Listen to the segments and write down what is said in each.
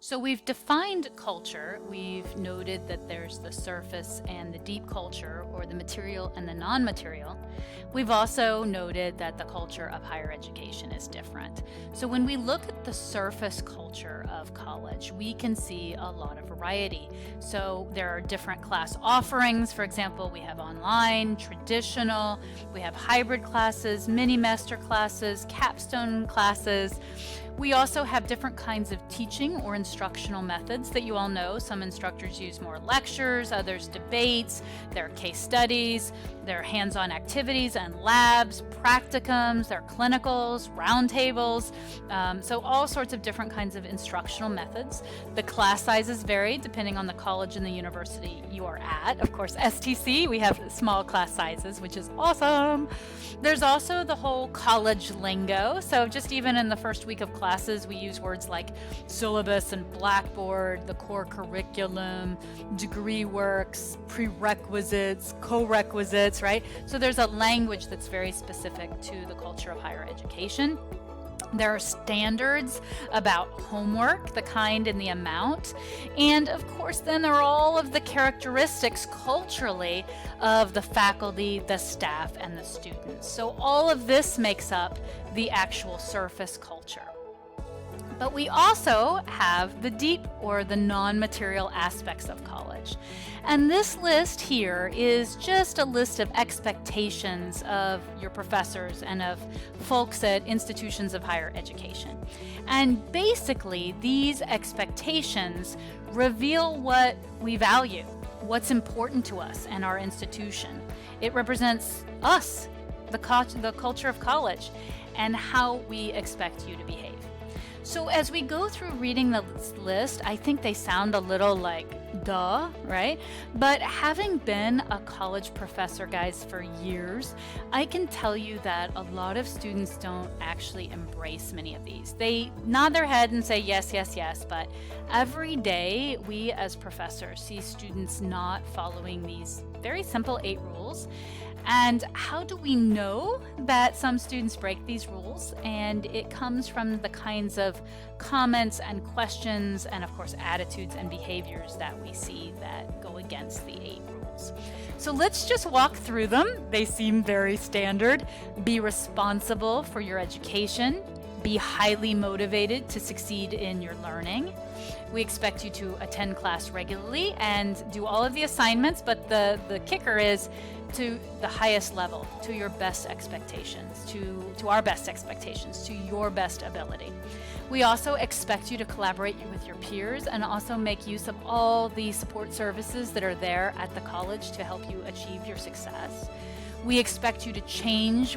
So we've defined culture. We've noted that there's the surface and the deep culture, or the material and the non-material. We've also noted that the culture of higher education is different. So when we look at the surface culture of college, we can see a lot of variety. So there are different class offerings. For example, we have online, traditional, we have hybrid classes, mini-master classes, capstone classes. We also have different kinds of teaching or instructional methods that you all know. Some instructors use more lectures, others debates, there are case studies, there are hands-on activities and labs, practicums, there are clinicals, roundtables, so all sorts of different kinds of instructional methods. The class sizes vary depending on the college and the university you are at. Of course, STC, we have small class sizes, which is awesome. There's also the whole college lingo. So just even in the first week of classes, we use words like syllabus and Blackboard, the core curriculum, degree works, prerequisites, co-requisites, right? So there's a language that's very specific to the culture of higher education. There are standards about homework, the kind and the amount. And of course, then there are all of the characteristics culturally of the faculty, the staff, and the students. So all of this makes up the actual surface culture. But we also have the deep or the non-material aspects of college. And this list here is just a list of expectations of your professors and of folks at institutions of higher education. And basically, these expectations reveal what we value, what's important to us and our institution. It represents us, the culture of college, and how we expect you to behave. So as we go through reading this list, I think they sound a little like, duh, right? But having been a college professor, guys, for years, I can tell you that a lot of students don't actually embrace many of these. They nod their head and say yes, yes, yes, but every day we as professors see students not following these very simple 8 rules. And how do we know that some students break these rules? And it comes from the kinds of comments and questions and, of course, attitudes and behaviors that we see that go against the 8 rules. So let's just walk through them. They seem very standard. Be responsible for your education. Be highly motivated to succeed in your learning. We expect you to attend class regularly and do all of the assignments, but the kicker is to the highest level, to your best expectations, to our best expectations, to your best ability. We also expect you to collaborate with your peers and also make use of all the support services that are there at the college to help you achieve your success. We expect you to change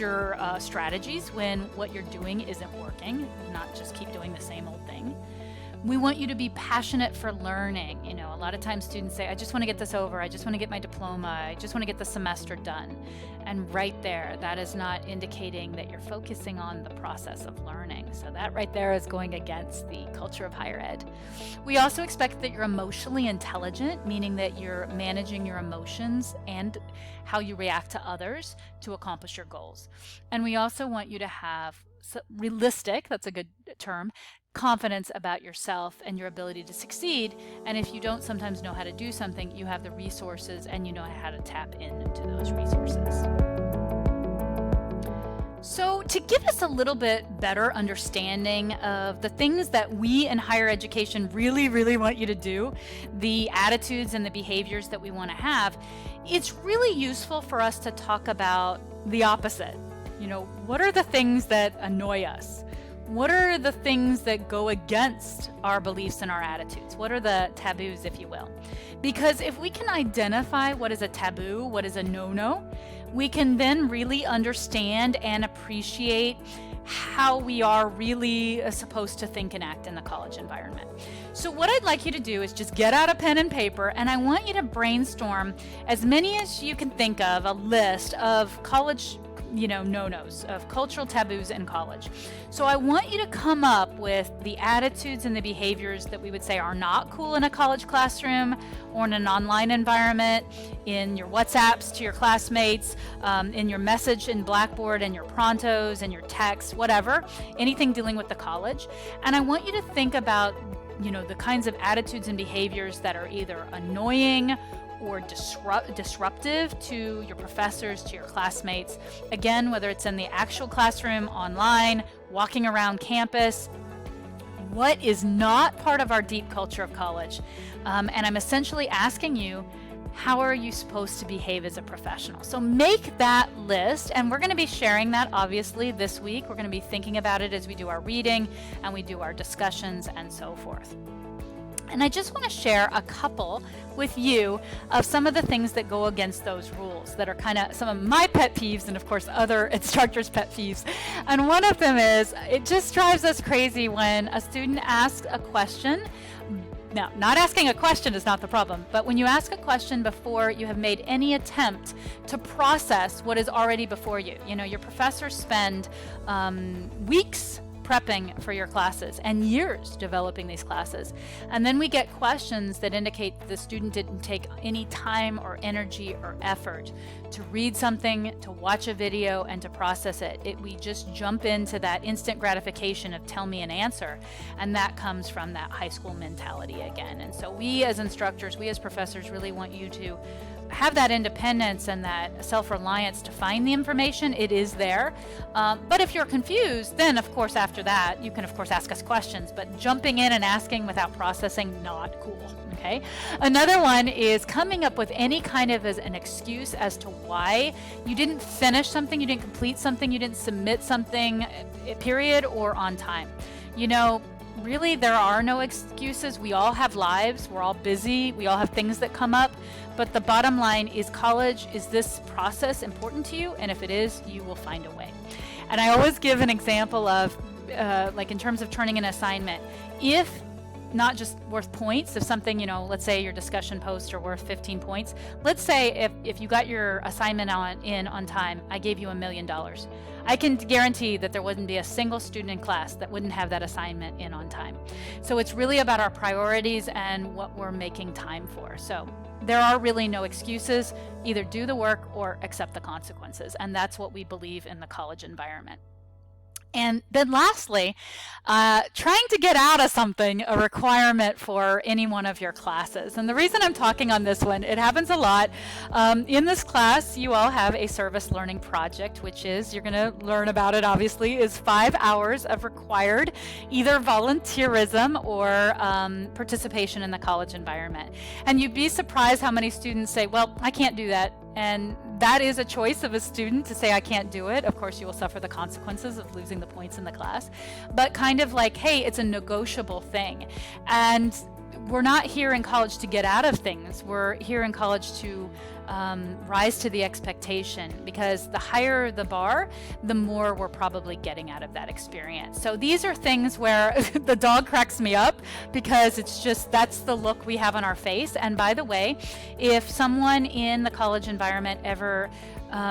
your strategies when what you're doing isn't working, not just keep doing the same old thing. We want you to be passionate for learning. You know, a lot of times students say, I just want to get this over. I just want to get my diploma. I just want to get the semester done. And right there, that is not indicating that you're focusing on the process of learning. So that right there is going against the culture of higher ed. We also expect that you're emotionally intelligent, meaning that you're managing your emotions and how you react to others to accomplish your goals. And we also want you to have realistic, that's a good term, confidence about yourself and your ability to succeed. And if you don't sometimes know how to do something, you have the resources and you know how to tap into those resources. So to give us a little bit better understanding of the things that we in higher education really, really want you to do, the attitudes and the behaviors that we want to have, it's really useful for us to talk about the opposite. You know, what are the things that annoy us? What are the things that go against our beliefs and our attitudes? What are the taboos, if you will? Because if we can identify what is a taboo, what is a no-no, we can then really understand and appreciate how we are really supposed to think and act in the college environment. So what I'd like you to do is just get out a pen and paper, and I want you to brainstorm as many as you can think of, a list of college no-nos, of cultural taboos in college. So I want you to come up with the attitudes and the behaviors that we would say are not cool in a college classroom or in an online environment, in your WhatsApps to your classmates, in your message in Blackboard and your prontos and your texts, whatever, anything dealing with the college. And I want you to think about, the kinds of attitudes and behaviors that are either annoying or disruptive to your professors, to your classmates. Again, whether it's in the actual classroom, online, walking around campus, what is not part of our deep culture of college? And I'm essentially asking you, how are you supposed to behave as a professional? So make that list, and we're going to be sharing that obviously this week. We're going to be thinking about it as we do our reading and we do our discussions and so forth. And I just want to share a couple with you of some of the things that go against those rules that are kind of some of my pet peeves and of course other instructors' pet peeves. And one of them is, it just drives us crazy when a student asks a question. Now, not asking a question is not the problem, but when you ask a question before you have made any attempt to process what is already before you. Your professors spend weeks prepping for your classes and years developing these classes. And then we get questions that indicate the student didn't take any time or energy or effort to read something, to watch a video, and to process it. We just jump into that instant gratification of tell me an answer. And that comes from that high school mentality again. And so we as instructors, we as professors really want you to have that independence and that self-reliance to find the information. It is there. But if you're confused, then of course after that, you can of course ask us questions, but jumping in and asking without processing, not cool. Okay. Another one is coming up with any kind of an excuse as to why you didn't finish something, you didn't complete something, you didn't submit something, period, or on time. Really, there are no excuses. We all have lives. We're all busy. We all have things that come up. But the bottom line is college, is this process important to you? And if it is, you will find a way. And I always give an example of, like in terms of turning an assignment, if not just worth points, if something, let's say your discussion posts are worth 15 points. Let's say if you got your assignment on time, I gave you $1 million. I can guarantee that there wouldn't be a single student in class that wouldn't have that assignment in on time. So it's really about our priorities and what we're making time for. So there are really no excuses. Either do the work or accept the consequences. And that's what we believe in the college environment. And then lastly, trying to get out of something, a requirement for any one of your classes. And the reason I'm talking on this one, it happens a lot. In this class, you all have a service learning project, which is, you're going to learn about it obviously, is 5 hours of required either volunteerism or participation in the college environment. And you'd be surprised how many students say, well, I can't do that. And that is a choice of a student to say, I can't do it. Of course, you will suffer the consequences of losing the points in the class. But kind of like, hey, it's a negotiable thing. And we're not here in college to get out of things. We're here in college to rise to the expectation, because the higher the bar, the more we're probably getting out of that experience. So these are things where the dog cracks me up, because it's just, that's the look we have on our face. And by the way, if someone in the college environment ever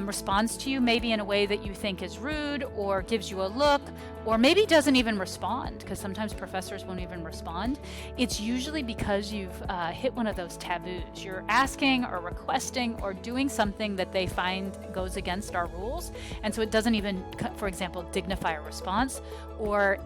responds to you maybe in a way that you think is rude, or gives you a look, or maybe doesn't even respond, because sometimes professors won't even respond, it's usually because you've hit one of those taboos. You're asking or requesting or doing something that they find goes against our rules, and so it doesn't even, for example, dignify a response, or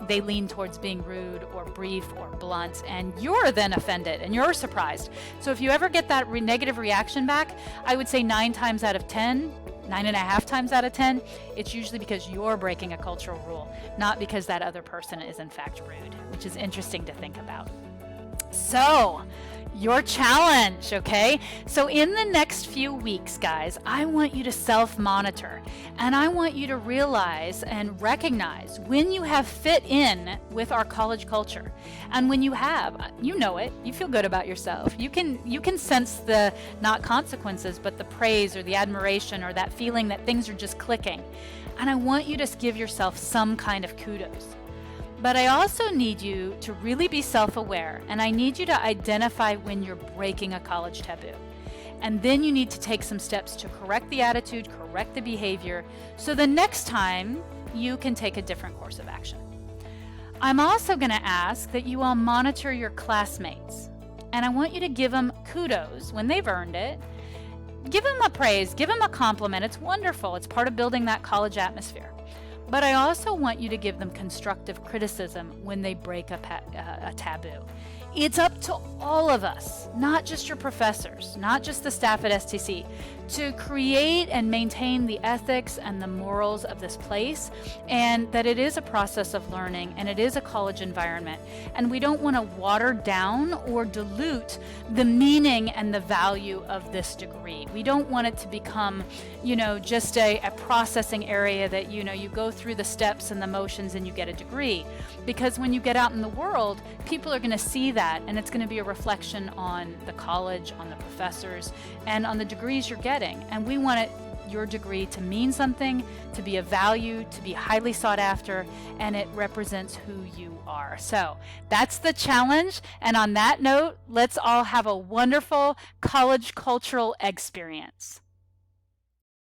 they lean towards being rude or brief or blunt, and you're then offended and you're surprised. So if you ever get that negative reaction back, I would say 9 times out of 10, 9.5 times out of 10, it's usually because you're breaking a cultural rule, not because that other person is in fact rude, which is interesting to think about. So, your challenge, okay? So in the next few weeks, guys, I want you to self-monitor, and I want you to realize and recognize when you have fit in with our college culture. And when you have, you know it, you feel good about yourself. You can sense the, not consequences, but the praise or the admiration or that feeling that things are just clicking. And I want you to give yourself some kind of kudos. But I also need you to really be self-aware, and I need you to identify when you're breaking a college taboo. And then you need to take some steps to correct the attitude, correct the behavior, so the next time you can take a different course of action. I'm also going to ask that you all monitor your classmates. And I want you to give them kudos when they've earned it. Give them a praise, give them a compliment. It's wonderful. It's part of building that college atmosphere. But I also want you to give them constructive criticism when they break a taboo. It's up to all of us, not just your professors, not just the staff at STC, to create and maintain the ethics and the morals of this place, and that it is a process of learning and it is a college environment. And we don't want to water down or dilute the meaning and the value of this degree. We don't want it to become, just a processing area that, you go through the steps and the motions and you get a degree. Because when you get out in the world, people are going to see that, and it's going to be a reflection on the college, on the professors, and on the degrees you're getting. And we want your degree to mean something, to be of value, to be highly sought after, and it represents who you are. So that's the challenge. And on that note, let's all have a wonderful college cultural experience.